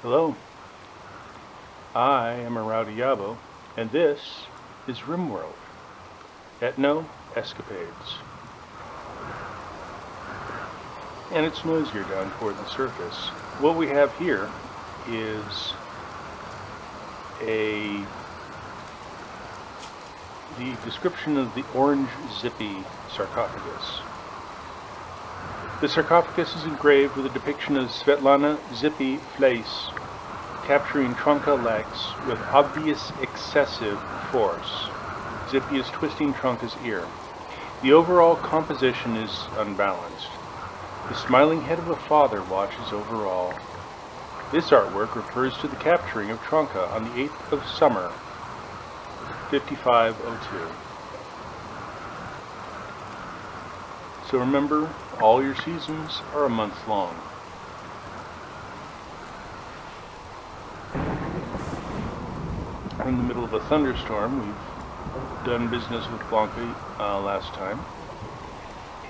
Hello, I am a Rowdy Yabo, and this is RimWorld, ETNO Escapades. And it's noisier down toward the surface. What we have here is the description of the orange zippy sarcophagus. The sarcophagus is engraved with a depiction of Svetlana Zippy Fleiss capturing Trunka legs with obvious excessive force. Zippy is twisting Trunka's ear. The overall composition is unbalanced. The smiling head of a father watches over all. This artwork refers to the capturing of Trunka on the 8th of summer, 5502. So remember, all your seasons are a month long. We're in the middle of a thunderstorm. We've done business with Blanca last time.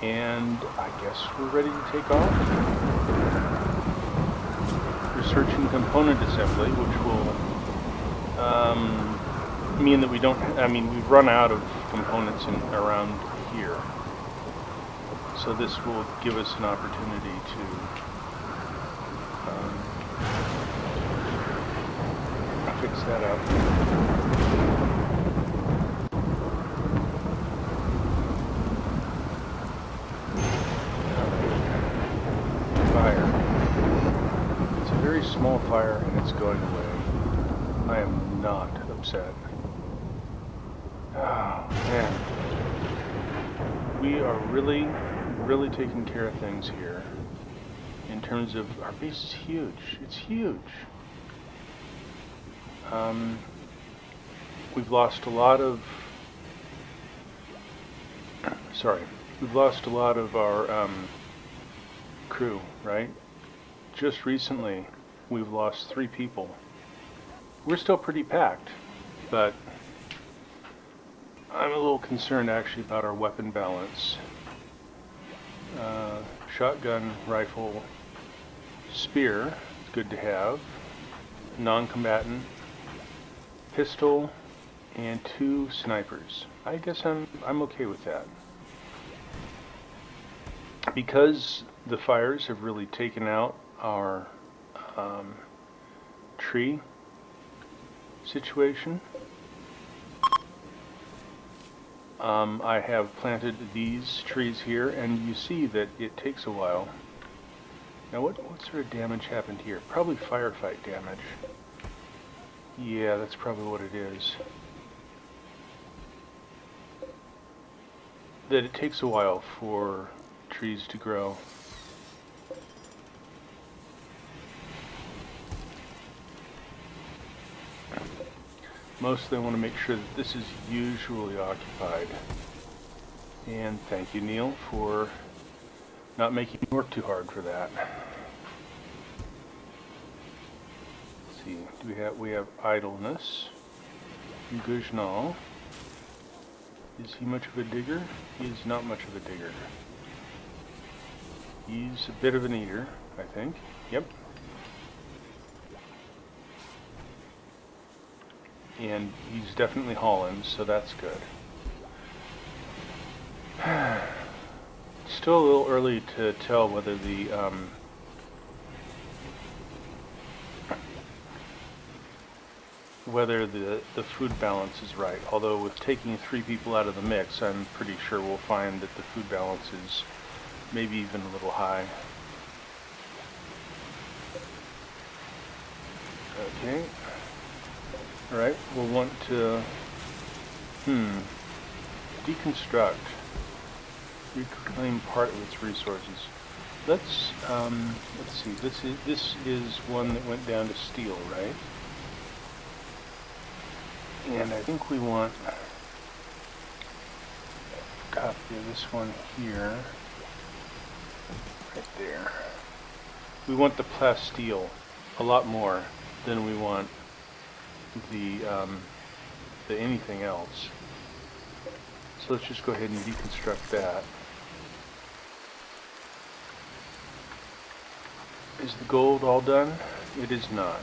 And I guess we're ready to take off. Researching component assembly, which will mean that we've run out of components around here. So this will give us an opportunity to fix that up. Fire. It's a very small fire and it's going away. I am not upset. Oh man. We are really taking care of things here. In terms of, our base is huge. It's huge. We've lost a lot of our crew, right? Just recently we've lost 3 people. We're still pretty packed, but I'm a little concerned actually about our weapon balance. Shotgun, rifle, spear, good to have. Non-combatant, pistol, and 2 snipers. I guess I'm okay with that. Because the fires have really taken out our tree situation, I have planted these trees here, and you see that it takes a while. Now what sort of damage happened here? Probably firefight damage. Yeah, that's probably what it is. That it takes a while for trees to grow. Mostly I want to make sure that this is usually occupied. And thank you, Neil, for not making me work too hard for that. Let's see, we have idleness. Gujnal. Is he much of a digger? He's not much of a digger. He's a bit of an eater, I think. Yep. And he's definitely hauling, so that's good. Still a little early to tell whether the food balance is right. Although with taking 3 people out of the mix, I'm pretty sure we'll find that the food balance is maybe even a little high. Okay. Alright, we'll want to deconstruct, reclaim part of its resources. Let's see, this is one that went down to steel, right? And I think we want a copy of this one here, right there. We want the plasteel a lot more than we want the anything else. So let's just go ahead and deconstruct that. Is the gold all done? it is not.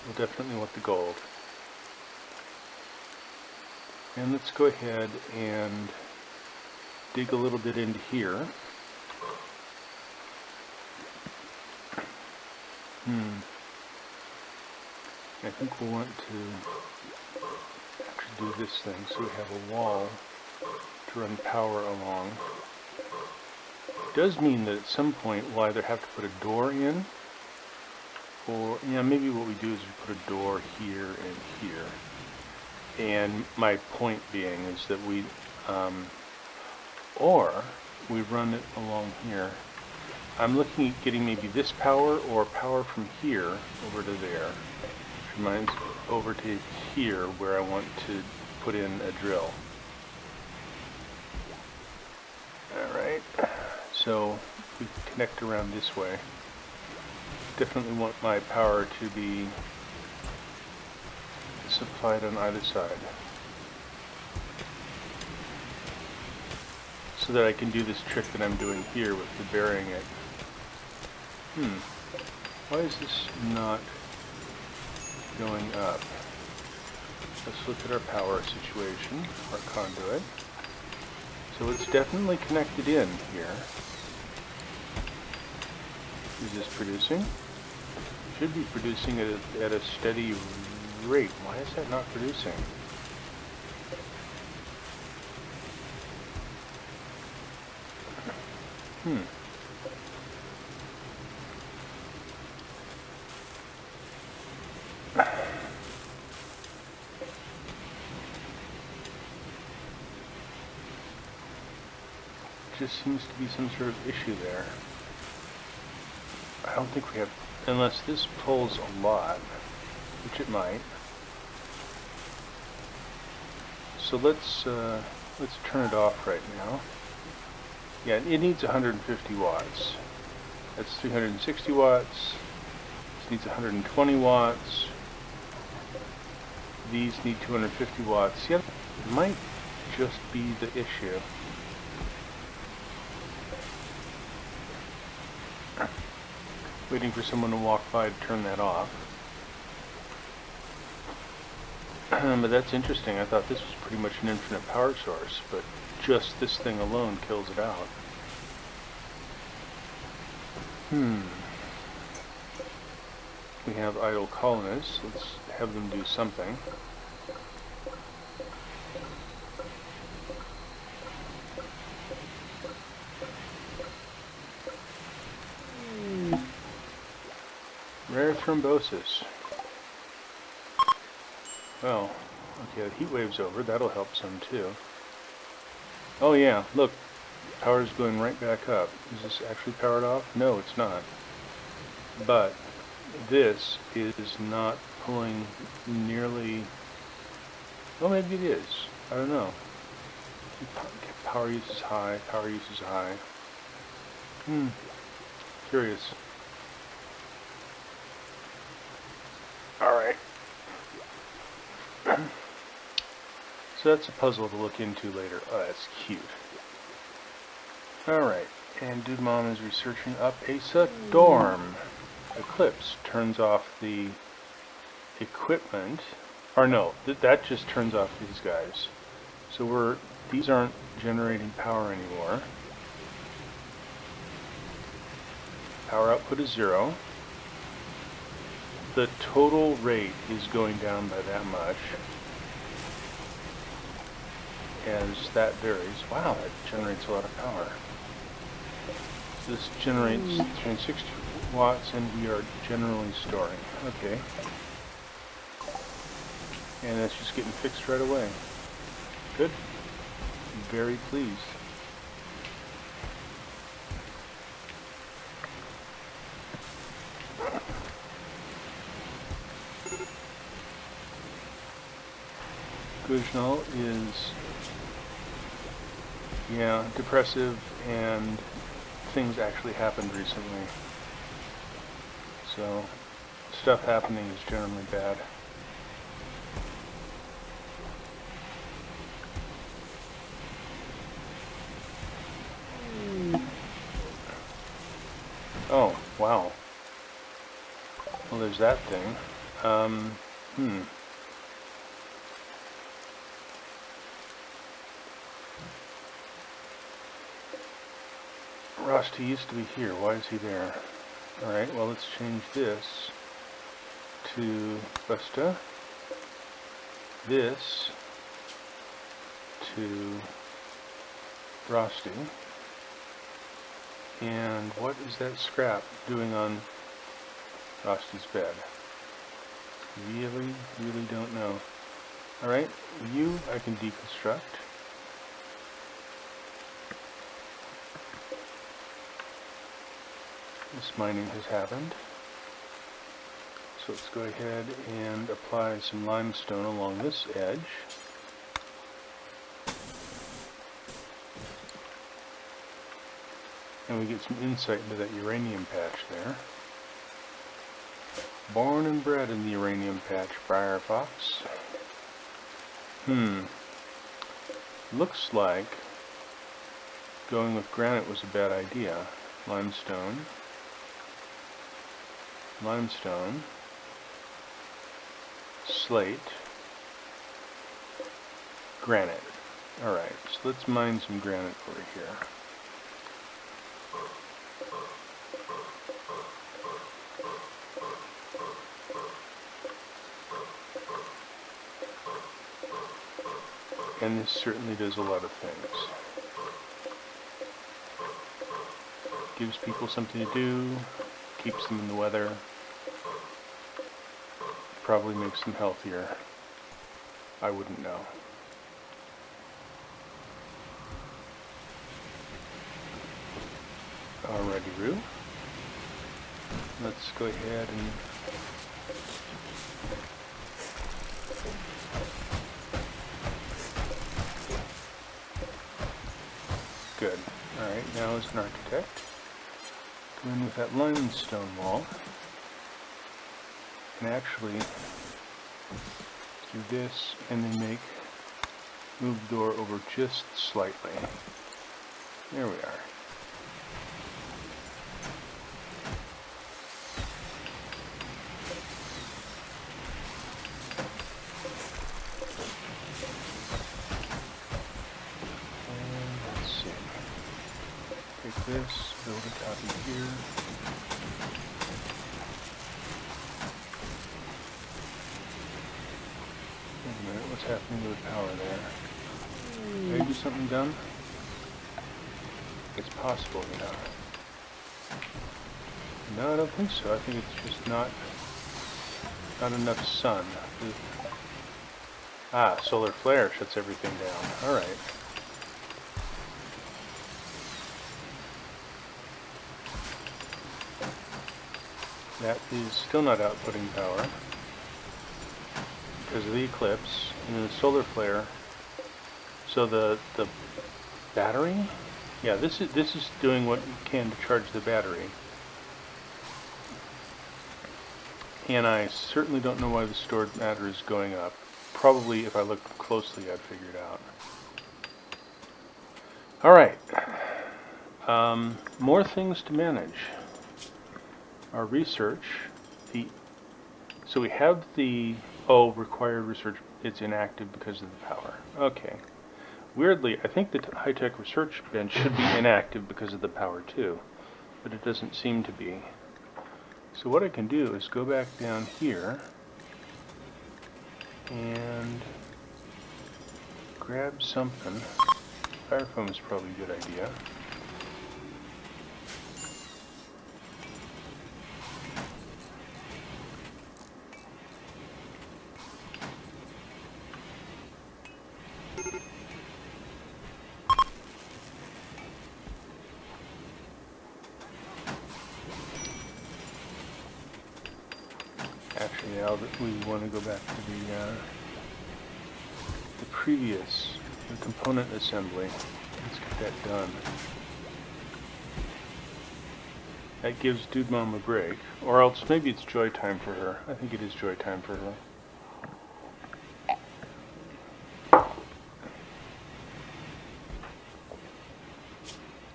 We'll definitely want the gold. And let's go ahead and dig a little bit into here. I think we'll want to actually do this thing so we have a wall to run power along. It does mean that at some point we'll either have to put a door in, or maybe what we do is we put a door here and here. And my point being is that we, or we run it along here. I'm looking at getting maybe this power or power from here over to there. Which reminds me over to here where I want to put in a drill. Alright, so we connect around this way. Definitely want my power to be supplied on either side, so that I can do this trick that I'm doing here with the burying it. Why is this not going up? Let's look at our power situation, our conduit. So it's definitely connected in here. Is this producing? Should be producing at a steady rate. Why is that not producing? Just seems to be some sort of issue there. I don't think we have, unless this pulls a lot, which it might. So let's turn it off right now. Yeah, it needs 150 watts. That's 360 watts. This needs 120 watts. These need 250 watts. Yeah, it might just be the issue. Waiting for someone to walk by to turn that off. But that's interesting. I thought this was pretty much an infinite power source, but just this thing alone kills it out. We have idle colonists. Let's have them do something. Rare thrombosis. Well, okay, the heat wave's over. That'll help some too. Oh yeah, look, power's going right back up. Is this actually powered off? No, it's not. But this is not pulling nearly... Well, maybe it is. I don't know. Power use is high. Power use is high. Curious. Alright. So that's a puzzle to look into later. Oh, that's cute. Alright, and Dude Mom is researching up a storm. Eclipse turns off the equipment. Or no, that just turns off these guys. So these aren't generating power anymore. Power output is 0. The total rate is going down by that much. As that varies. Wow, that generates a lot of power. This generates 360 watts and we are generally storing. Okay. And that's just getting fixed right away. Good. Very pleased. Gujnal is, yeah, depressive, and things actually happened recently. So, stuff happening is generally bad. Oh, wow. Well, there's that thing. Rusty used to be here. Why is he there? Alright, well, let's change this to Busta. This to Rusty. And what is that scrap doing on Rusty's bed? Really don't know. Alright, you I can deconstruct. This mining has happened. So let's go ahead and apply some limestone along this edge. And we get some insight into that uranium patch there. Born and bred in the uranium patch, Firefox. Looks like going with granite was a bad idea. Limestone. Limestone. Slate. Granite. Alright, so let's mine some granite over here. And this certainly does a lot of things. Gives people something to do, keeps them in the weather, probably makes them healthier. I wouldn't know. Alrighty, Roo. Let's go ahead and good. Alright, now as an architect, go in with that limestone wall, and actually do this, and then move the door over just slightly. There we are. This, build a copy here. Wait a minute, what's happening to the power there? Maybe something done? It's possible, you know. No, I don't think so. I think it's just not enough sun. Ah, solar flare shuts everything down. Alright. That is still not outputting power because of the eclipse and the solar flare. So the battery, yeah, this is doing what it can to charge the battery. And I certainly don't know why the stored matter is going up. Probably, if I looked closely, I'd figure it out. All right, more things to manage. Our research, so we have the required research. It's inactive because of the power. Okay. Weirdly, I think the high-tech research bench should be inactive because of the power too, but it doesn't seem to be. So what I can do is go back down here and grab something. Fire foam is probably a good idea. Actually, now that we want to go back to the previous component assembly, let's get that done. That gives Dude Mom a break, or else maybe it's joy time for her. I think it is joy time for her.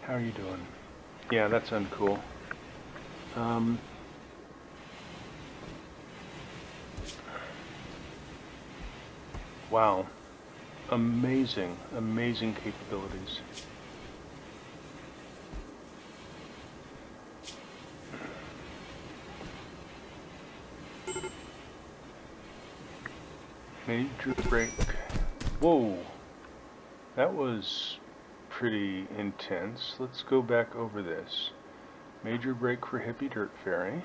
How are you doing? Yeah, that's uncool. Wow. Amazing, amazing capabilities. Major break. Whoa. That was pretty intense. Let's go back over this. Major break for Hippie Dirt Fairy.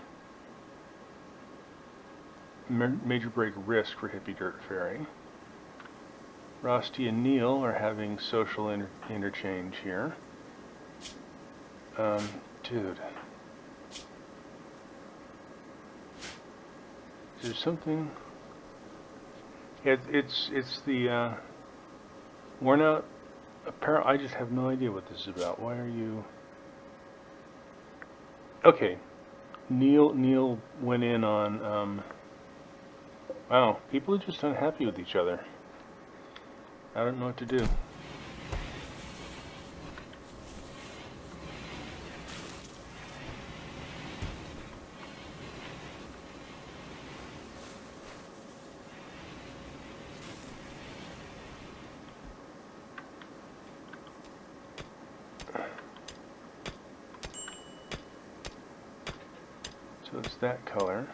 Major break risk for Hippie Dirt Fairy. Rusty and Neil are having social interchange here. Dude. Is there something? Yeah, it's the worn out apparel. I just have no idea what this is about. Why are you? Okay, Neil went in on. Wow, people are just unhappy with each other. I don't know what to do. So it's that color.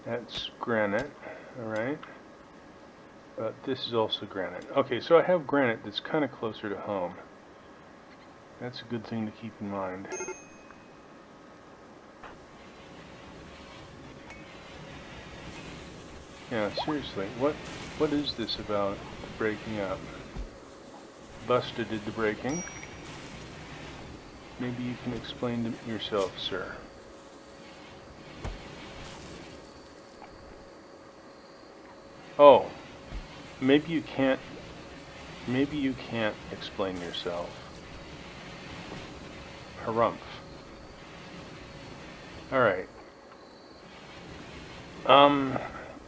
That's granite, alright. But this is also granite. Okay, so I have granite that's kind of closer to home. That's a good thing to keep in mind. Yeah, seriously, what is this about breaking up? Busta did the breaking. Maybe you can explain to yourself, sir. Oh, maybe you can't explain yourself. Harumph. Alright.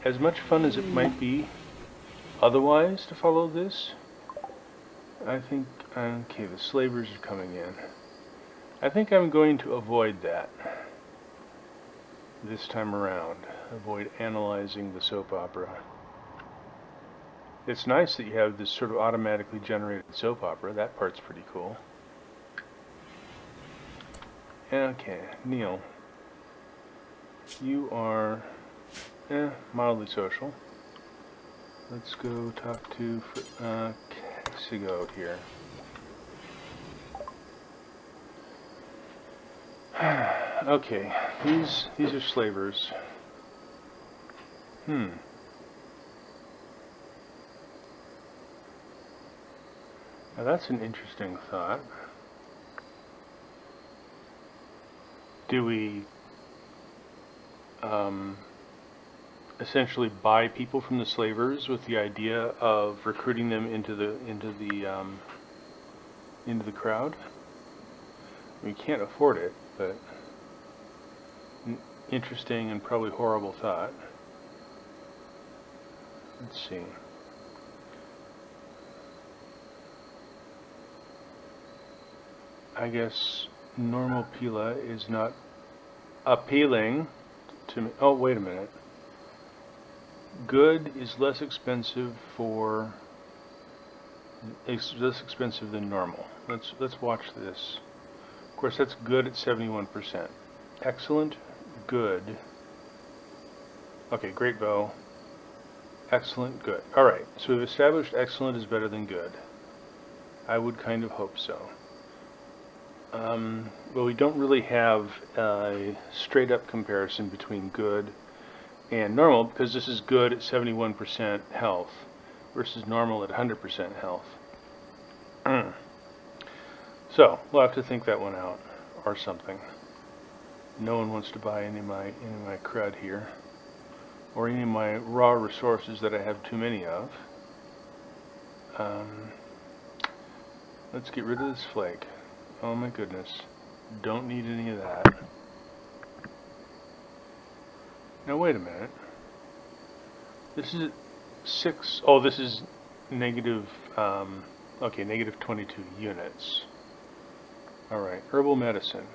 As much fun as it might be otherwise to follow this, I think, okay, the slavers are coming in. I think I'm going to avoid that this time around. Avoid analyzing the soap opera. It's nice that you have this sort of automatically generated soap opera. That part's pretty cool. Okay, Neil. You are mildly social. Let's go talk to Sigo here. Okay, these are slavers. Now that's an interesting thought. Do we essentially buy people from the slavers with the idea of recruiting them into the crowd? We can't afford it, but interesting and probably horrible thought. Let's see. I guess normal Pila is not appealing to me. Oh, wait a minute. Good is less expensive less expensive than normal. Let's watch this. Of course, that's good at 71%. Excellent, good. Okay, great bow. Excellent, good. Alright, so we've established excellent is better than good. I would kind of hope so. Well, we don't really have a straight up comparison between good and normal because this is good at 71% health versus normal at 100% health. So we'll have to think that one out or something. No one wants to buy any of my crud here or any of my raw resources that I have too many of. Let's get rid of this flake. Oh my goodness. Don't need any of that. Now wait a minute. This is 6. Oh, this is negative, okay, negative 22 units. Alright, herbal medicine.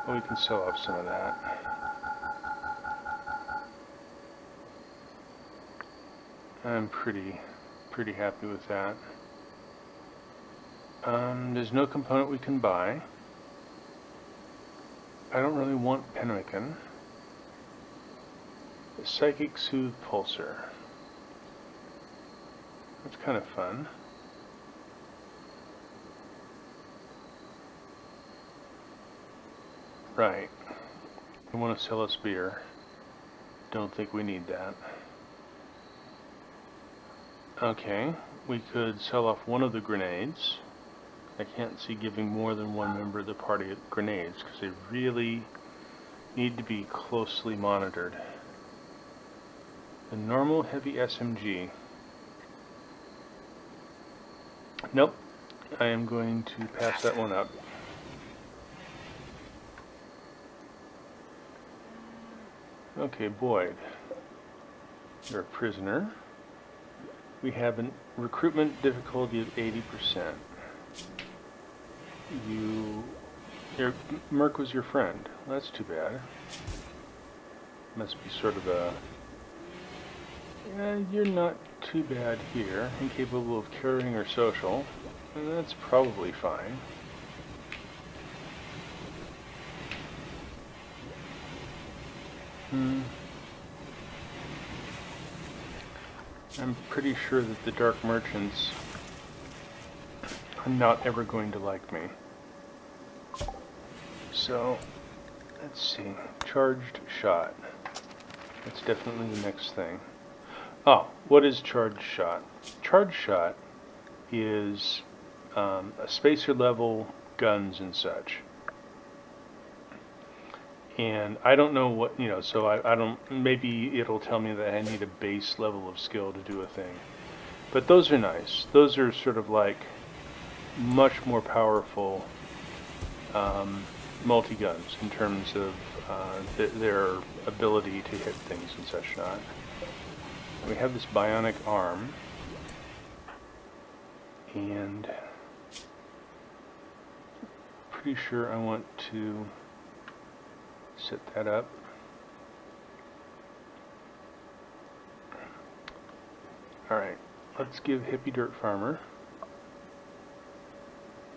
Well, we can sell off some of that. I'm pretty happy with that. There's no component we can buy. I don't really want Pemmican. The Psychic Soothe Pulsar. That's kind of fun. Right. They want to sell us beer. Don't think we need that. Okay, we could sell off one of the grenades. I can't see giving more than one member of the party grenades because they really need to be closely monitored. The normal heavy SMG. Nope, I am going to pass that one up. Okay, Boyd, you're a prisoner. We have a recruitment difficulty of 80%. Merc was your friend. Well, that's too bad. Must be sort of a... you're not too bad here. Incapable of caring or social. And that's probably fine. I'm pretty sure that the Dark Merchants are not ever going to like me. So, let's see. Charged shot. That's definitely the next thing. Oh, what is charged shot? Charged shot is a spacer level guns and such. And I don't know what, so I don't, maybe it'll tell me that I need a base level of skill to do a thing. But those are nice. Those are sort of like much more powerful multi-guns in terms of their ability to hit things and such not. We have this bionic arm, and pretty sure I want to set that up. Alright, let's give Hippie Dirt Farmer.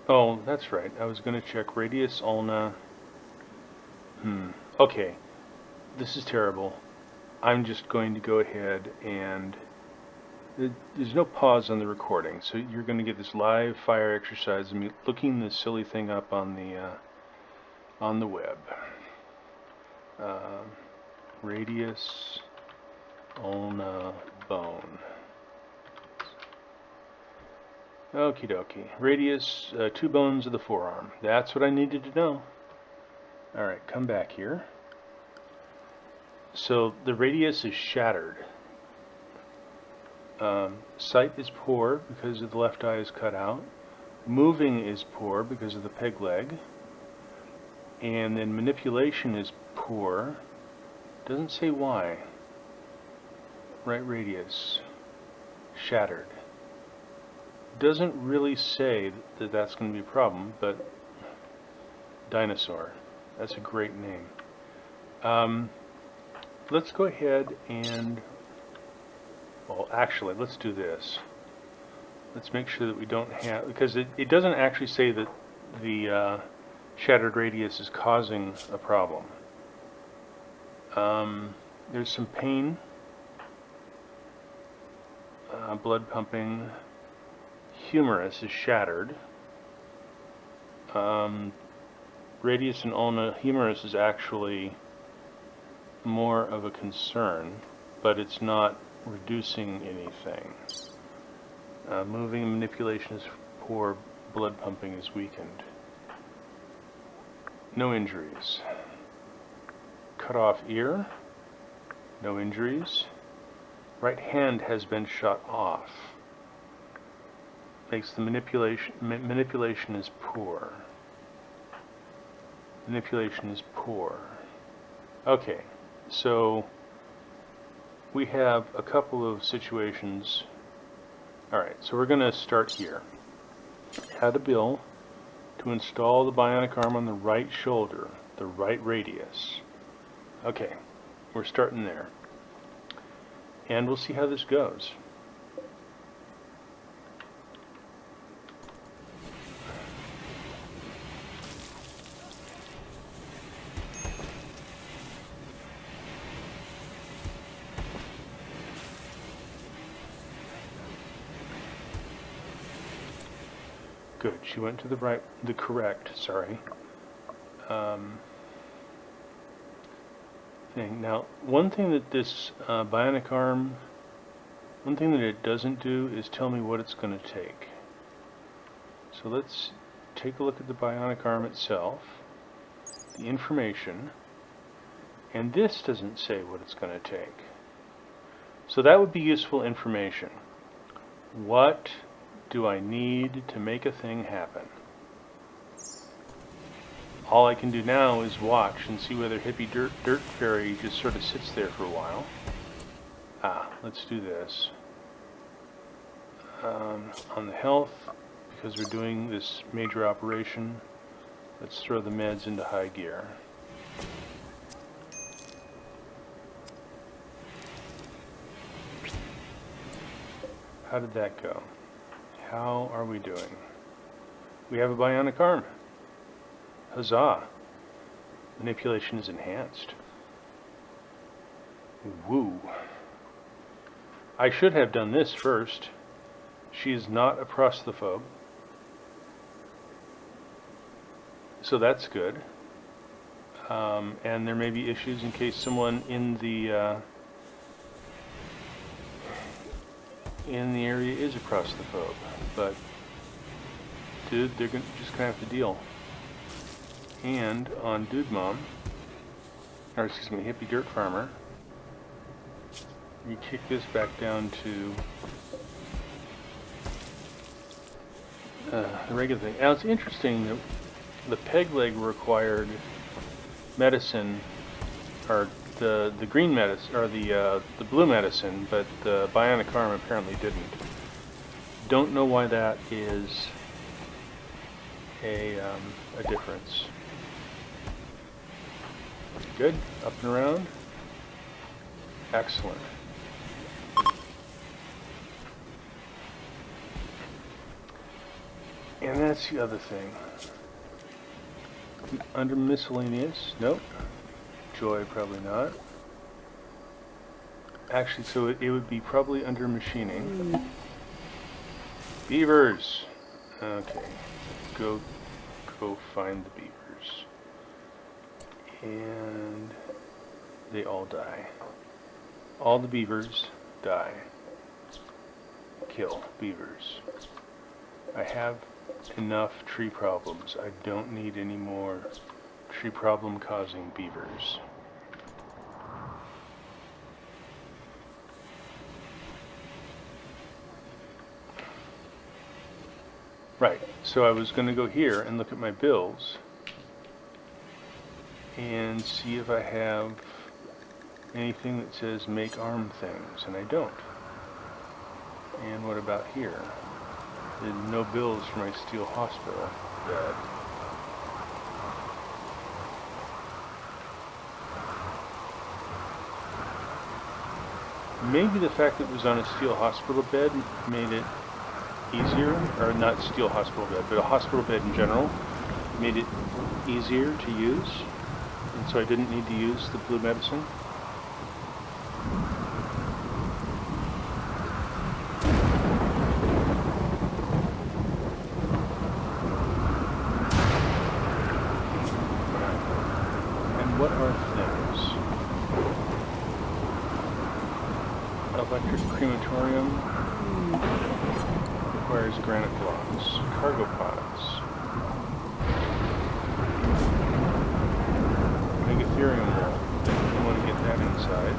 Oh, that's right. I was going to check Radius Ulna. Okay. This is terrible. I'm just going to go ahead and... There's no pause on the recording, so you're going to get this live fire exercise of me looking this silly thing up on the web. Radius Ulna bone. Okie dokie. Radius, 2 bones of the forearm. That's what I needed to know. Alright, come back here. So the radius is shattered. Sight is poor because of the left eye is cut out. Moving is poor because of the peg leg. And then manipulation is poor. Doesn't say why. Right radius. Shattered. Doesn't really say that that's going to be a problem, but dinosaur. That's a great name. Let's go ahead and... Well, actually, let's do this. Let's make sure that we don't have... Because it doesn't actually say that the shattered radius is causing a problem. There's some pain. Blood pumping. Humerus is shattered. Radius and ulna. Humerus is actually more of a concern, but it's not reducing anything. Moving and manipulation is poor. Blood pumping is weakened. No injuries. Cut off ear. No injuries. Right hand has been shot off. Makes the manipulation is poor. Manipulation is poor. Okay, so we have a couple of situations. Alright, so we're going to start here. Add a bill to install the bionic arm on the right shoulder, the right radius. Okay, we're starting there. And we'll see how this goes. Good. She went to the correct, sorry, thing. Now, one thing that this bionic arm, one thing that it doesn't do is tell me what it's going to take. So let's take a look at the bionic arm itself, the information, and this doesn't say what it's going to take. So that would be useful information. What do I need to make a thing happen? All I can do now is watch and see whether Hippie Dirt Fairy just sort of sits there for a while. Let's do this. On the health, because we're doing this major operation, let's throw the meds into high gear. How did that go? How are we doing? We have a bionic arm. Huzzah! Manipulation is enhanced. Woo! I should have done this first. She is not a prostaphobe. So that's good. And there may be issues in case someone in the area is a prostaphobe. But, dude, they're just gonna have to deal. And on Dude Mom, or excuse me, Hippie Dirt Farmer, you kick this back down to the regular thing. Now it's interesting that the peg leg required medicine, or the green medicine, or the blue medicine, but the bionic arm apparently didn't. Don't know why that is a difference. Good, up and around. Excellent. And that's the other thing. Under miscellaneous, nope. Joy, probably not. Actually, so it would be probably under machining. Beavers! Okay, go find the beavers. And they all die. All the beavers die. Kill beavers. I have enough tree problems. I don't need any more tree problem causing beavers. Right, so I was going to go here and look at my bills and see if I have anything that says make arm things, and I don't. And what about here? There's no bills for my steel hospital bed. Maybe the fact that it was on a steel hospital bed made it easier, or not steel hospital bed, but a hospital bed in general, made it easier to use, and so I didn't need to use the blue medicine. And what are things? Electric crematorium requires granite blocks. Cargo pods. Megatherium wool. You want to get that inside.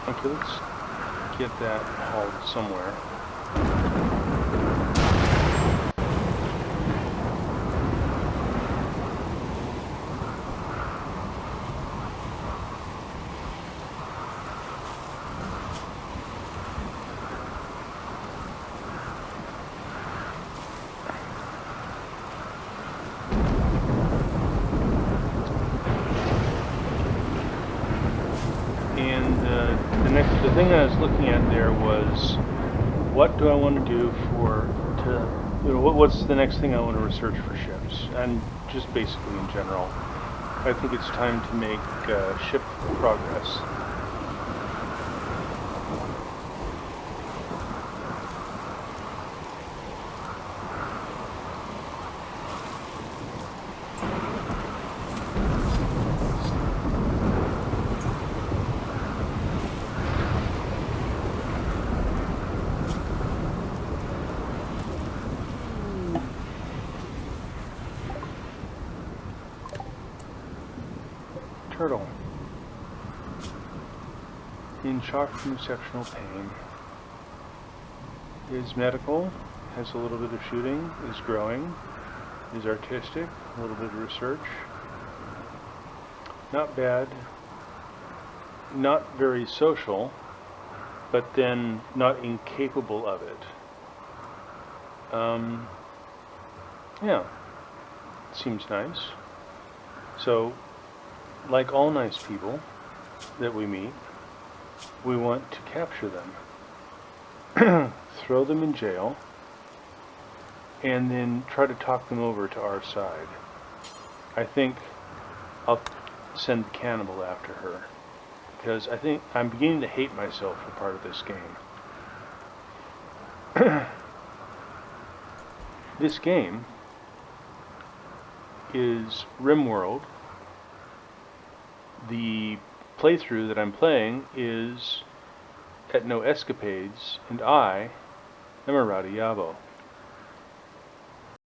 Okay, let's get that hauled somewhere. And the thing I was looking at there was what do I want to do what's the next thing I want to research for ships, and just basically in general. I think it's time to make ship progress. Turtle. In shock from exceptional pain. Is medical, has a little bit of shooting, is growing, is artistic, a little bit of research. Not bad. Not very social, but then not incapable of it. Yeah, seems nice. So, like all nice people that we meet, we want to capture them, throw them in jail, and then try to talk them over to our side. I think I'll send the cannibal after her, because I think I'm beginning to hate myself for part of this game. This game is RimWorld. The playthrough that I'm playing is ETNO Escapades, and I am a Rowdy Yabo.